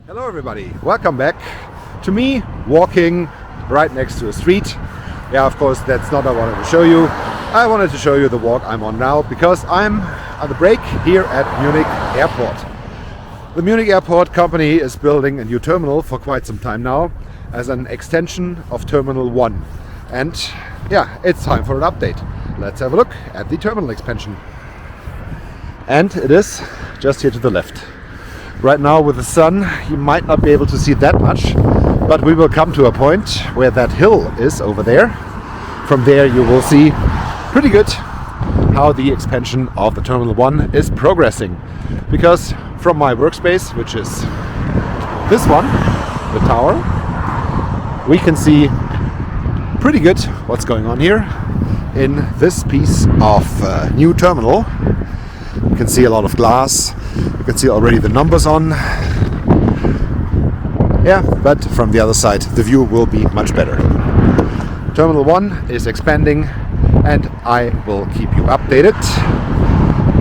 Hello everybody, welcome back to me walking right next to a street. Yeah, of course, that's not what I wanted to show you. I wanted to show you the walk I'm on now because I'm on the break here at Munich Airport. The Munich Airport company is building a new terminal for quite some time now as an extension of Terminal 1. And yeah, it's time for an update. Let's have a look at the terminal expansion. And it is just here to the left. Right now with the sun you might not be able to see that much, but we will come to a point where that hill is over there. From there you will see pretty good how the expansion of the Terminal 1 is progressing. Because from my workspace, which is this one, the tower, we can see pretty good what's going on here in this piece of new terminal. You can see a lot of glass. You can see already the numbers on. Yeah, but from the other side the view will be much better. Terminal 1 is expanding and I will keep you updated.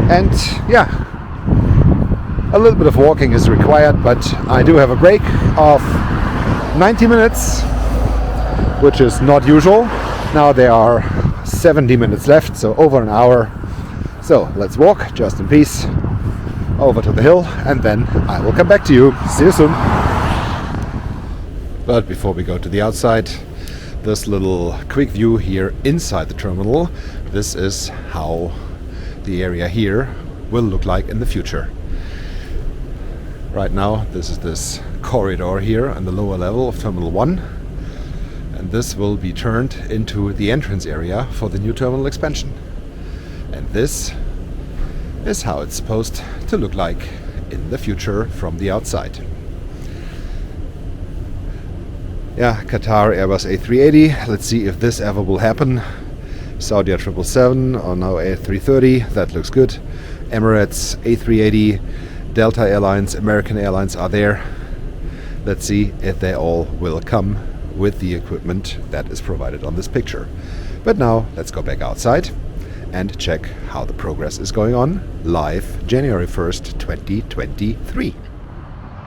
And yeah, a little bit of walking is required, but I do have a break of 90 minutes, which is not usual. Now there are 70 minutes left, so over an hour. So let's walk just in peace over to the hill and then I will come back to you. See you soon. But before we go to the outside, this little quick view here inside the terminal. This is how the area here will look like in the future. Right now this is this corridor here on the lower level of Terminal 1, and this will be turned into the entrance area for the new terminal expansion. And this is how it's supposed to look like in the future from the outside. Yeah, Qatar Airbus A380. Let's see if this ever will happen. Saudi 777 or now A330. That looks good. Emirates A380, Delta Airlines, American Airlines are there. Let's see if they all will come with the equipment that is provided on this picture. But now let's go back outside and check how the progress is going on live January 1st, 2023.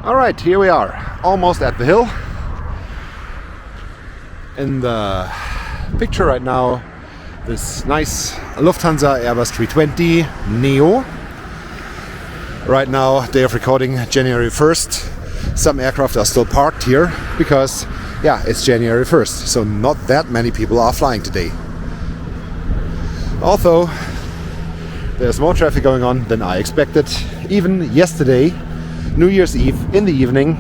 Alright, here we are, almost at the hill. In the picture right now, this nice Lufthansa Airbus 320 Neo. Right now, day of recording, January 1st. Some aircraft are still parked here because, yeah, it's January 1st, so not that many people are flying today. Although there's more traffic going on than I expected. Even yesterday, New Year's Eve in the evening,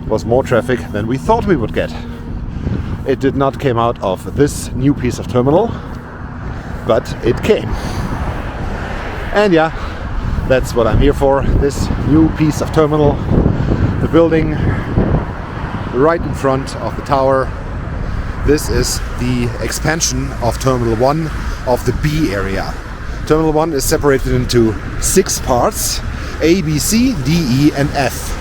was more traffic than we thought we would get. It did not come out of this new piece of terminal, but it came. And yeah, that's what I'm here for, this new piece of terminal. The building right in front of the tower. This is the expansion of Terminal 1 of the B area. Terminal 1 is separated into 6 parts: A, B, C, D, E and F.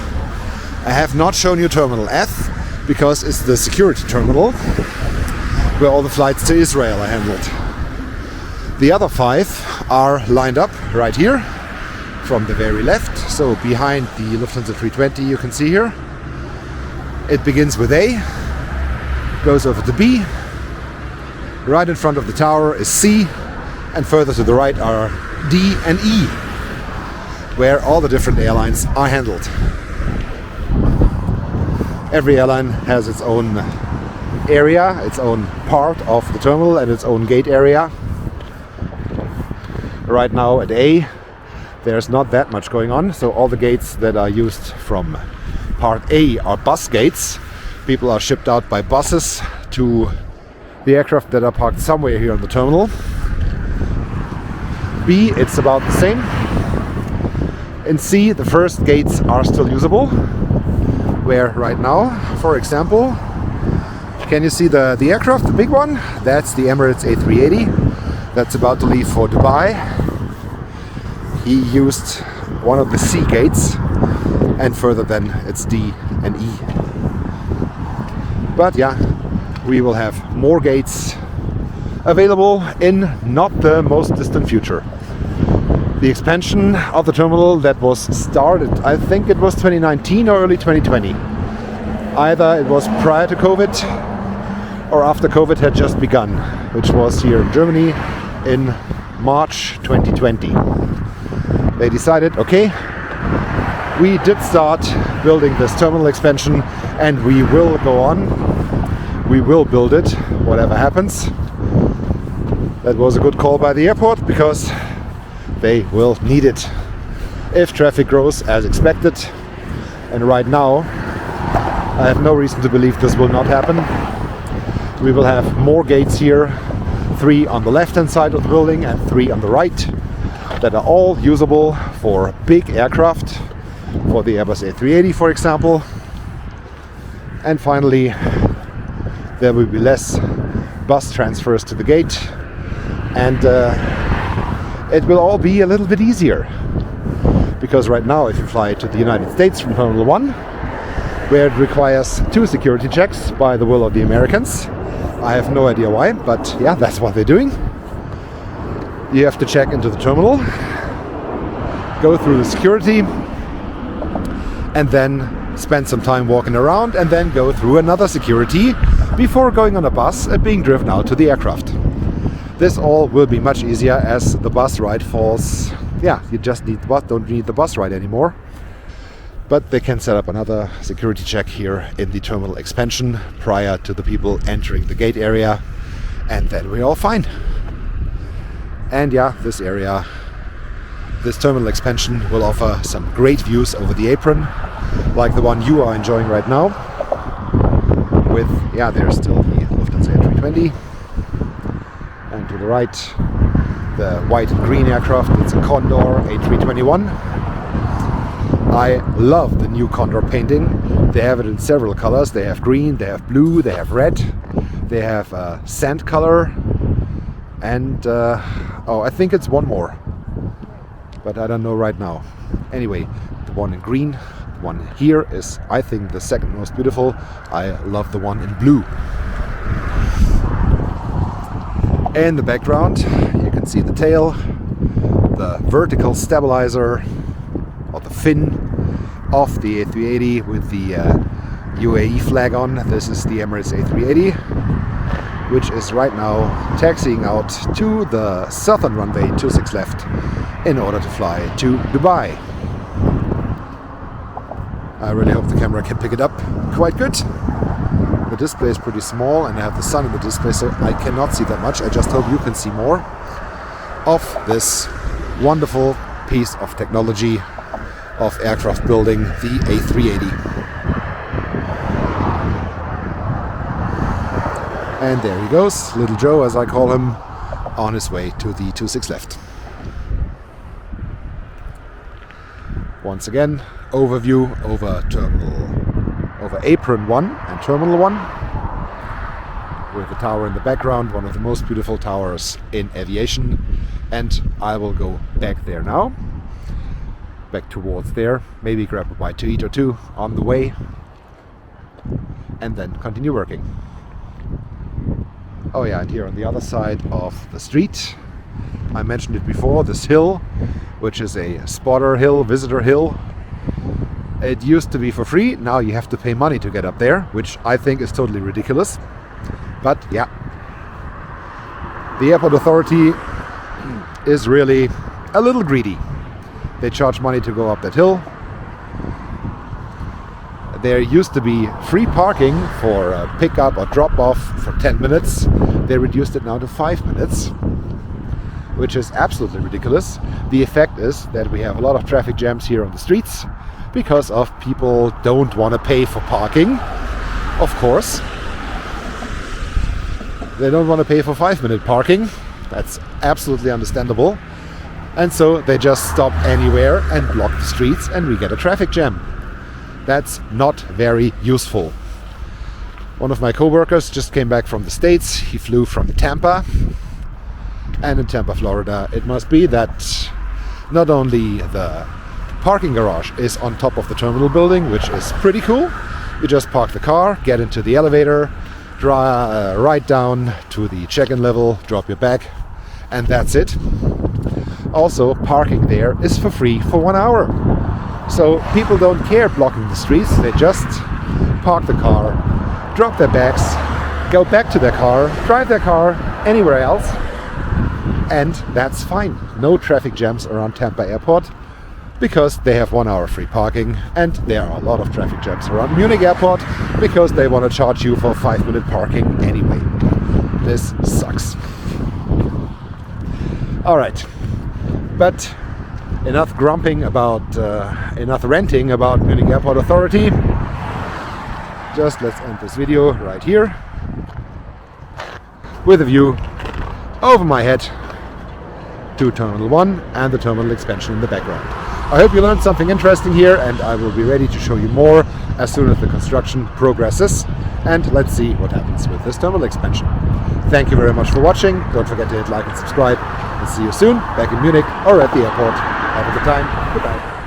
I have not shown you Terminal F because it's the security terminal where all the flights to Israel are handled. The other 5 are lined up right here from the very left. So behind the Lufthansa 320 you can see here. It begins with A, goes over to B, right in front of the tower is C, and further to the right are D and E, where all the different airlines are handled. Every airline has its own area, its own part of the terminal and its own gate area. Right now at A, there's not that much going on, so all the gates that are used from Part A are bus gates. People are shipped out by buses to the aircraft that are parked somewhere here on the terminal. B, it's about the same. In C, the first gates are still usable. Where right now, for example, can you see the aircraft, the big one? That's the Emirates A380. That's about to leave for Dubai. He used one of the C gates, and further then it's D and E. But yeah, we will have more gates available in not the most distant future. the expansion of the terminal that was started, I think it was 2019 or early 2020. Either it was prior to COVID or after COVID had just begun, which was here in Germany in March 2020. They decided, okay, we did start building this terminal expansion and we will go on. We will build it, whatever happens. That was a good call by the airport because they will need it if traffic grows as expected. And right now, I have no reason to believe this will not happen. We will have more gates here, 3 on the left-hand side of the building and 3 on the right, that are all usable for big aircraft, for the Airbus A380, for example. And finally, there will be less bus transfers to the gate, and it will all be a little bit easier. Because right now, if you fly to the United States from Terminal 1, where it requires 2 security checks by the will of the Americans, I have no idea why, but yeah, that's what they're doing. You have to check into the terminal, go through the security, and then spend some time walking around, and then go through another security before going on a bus and being driven out to the aircraft. This all will be much easier as the bus ride falls. Yeah, you just need the bus, don't need the bus ride anymore. But they can set up another security check here in the terminal expansion prior to the people entering the gate area, and then we're all fine. And yeah, this area, this terminal expansion will offer some great views over the apron, like the one you are enjoying right now. With, yeah, there's still the Lufthansa A320. And to the right, the white and green aircraft. It's a Condor A321. I love the new Condor painting. They have it in several colors. They have green, they have blue, they have red, they have sand color, and oh, I think it's one more, but I don't know right now. Anyway, the one in green, the one here is, I think, the second most beautiful. I love the one in blue. In the background, you can see the tail, the vertical stabilizer, or the fin of the A380 with the UAE flag on. This is the Emirates A380, which is right now taxiing out to the southern runway 26 left in order to fly to Dubai. I really hope the camera can pick it up quite good. The display is pretty small and I have the sun in the display, so I cannot see that much. I just hope you can see more of this wonderful piece of technology of aircraft building, the A380. And there he goes, Little Joe as I call him, on his way to the 26 left. Once again, overview over apron 1 and terminal 1, with the tower in the background, one of the most beautiful towers in aviation. And I will go back there now, back towards there, maybe grab a bite to eat or two on the way, and then continue working. Oh yeah, and here on the other side of the street, I mentioned it before, this hill, which is a spotter hill, visitor hill. It used to be for free, now you have to pay money to get up there, which I think is totally ridiculous. But yeah, the airport authority is really a little greedy. They charge money to go up that hill. There used to be free parking for pick-up or drop-off for 10 minutes. They reduced it now to 5 minutes, which is absolutely ridiculous. The effect is that we have a lot of traffic jams here on the streets because of people don't want to pay for parking, of course. They don't want to pay for 5-minute parking. That's absolutely understandable. And so they just stop anywhere and block the streets, and we get a traffic jam. That's not very useful. One of my co-workers just came back from the States. He flew from Tampa. And in Tampa, Florida, it must be that not only the parking garage is on top of the terminal building, which is pretty cool. You just park the car, get into the elevator, ride down to the check-in level, drop your bag, and that's it. Also, parking there is for free for 1 hour. So people don't care blocking the streets, they just park the car, drop their bags, go back to their car, drive their car anywhere else, and that's fine. No traffic jams around Tampa Airport because they have 1 hour free parking, and there are a lot of traffic jams around Munich Airport because they want to charge you for 5-minute parking anyway. This sucks. Alright, but enough grumping about, enough ranting about Munich Airport Authority. Just let's end this video right here with a view over my head to Terminal 1 and the terminal expansion in the background. I hope you learned something interesting here, and I will be ready to show you more as soon as the construction progresses. And let's see what happens with this terminal expansion. Thank you very much for watching. Don't forget to hit like and subscribe. And see you soon back in Munich or at the airport. Have a good time. Goodbye.